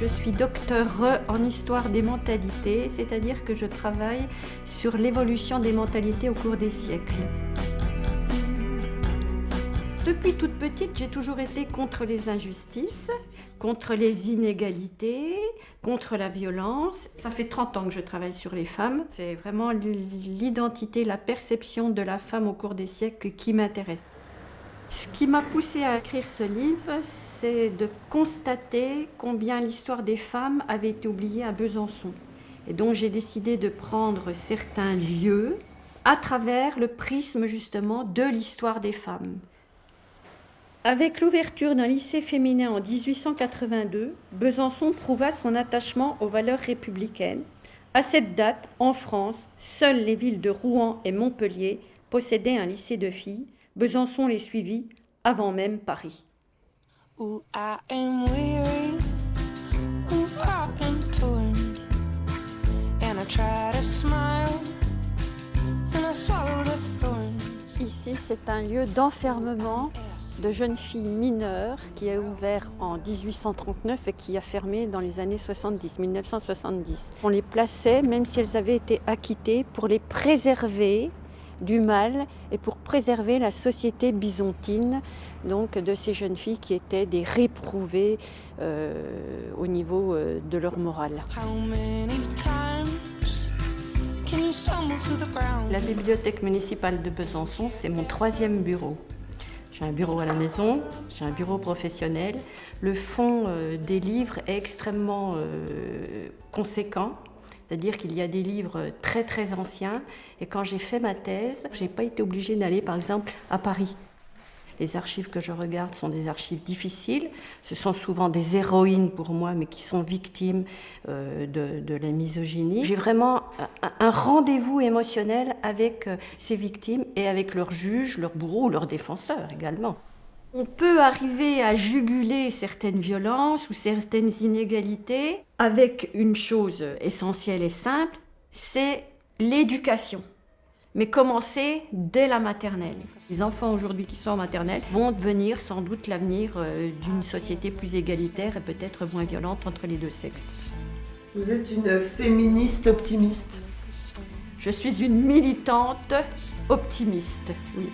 Je suis docteure en histoire des mentalités, c'est-à-dire que je travaille sur l'évolution des mentalités au cours des siècles. Depuis toute petite, j'ai toujours été contre les injustices, contre les inégalités, contre la violence. Ça fait 30 ans que je travaille sur les femmes. C'est vraiment l'identité, la perception de la femme au cours des siècles qui m'intéresse. Ce qui m'a poussée à écrire ce livre, c'est de constater combien l'histoire des femmes avait été oubliée à Besançon. Et donc j'ai décidé de prendre certains lieux à travers le prisme justement de l'histoire des femmes. Avec l'ouverture d'un lycée féminin en 1882, Besançon prouva son attachement aux valeurs républicaines. À cette date, en France, seules les villes de Rouen et Montpellier possédaient un lycée de filles. Besançon les suivit avant même Paris. Ooh, I am weary. Ooh, I am torn. And I try to smile. And I swallow the thorns. Ici, c'est un lieu d'enfermement de jeunes filles mineures qui a ouvert en 1839 et qui a fermé dans les années 1970. On les plaçait, même si elles avaient été acquittées, pour les préserver du mal et pour préserver la société byzantine, donc de ces jeunes filles qui étaient des réprouvées au niveau de leur morale. La bibliothèque municipale de Besançon, c'est mon 3e bureau. J'ai un bureau à la maison, j'ai un bureau professionnel. Le fond des livres est extrêmement conséquent, c'est-à-dire qu'il y a des livres très très anciens. Et quand j'ai fait ma thèse, je n'ai pas été obligée d'aller par exemple à Paris. Les archives que je regarde sont des archives difficiles. Ce sont souvent des héroïnes pour moi, mais qui sont victimes de la misogynie. J'ai vraiment un rendez-vous émotionnel avec ces victimes et avec leurs juges, leurs bourreaux, leurs défenseurs également. On peut arriver à juguler certaines violences ou certaines inégalités avec une chose essentielle et simple, c'est l'éducation. Mais commencer dès la maternelle. Les enfants aujourd'hui qui sont en maternelle vont devenir sans doute l'avenir d'une société plus égalitaire et peut-être moins violente entre les deux sexes. Vous êtes une féministe optimiste. Je suis une militante optimiste, oui.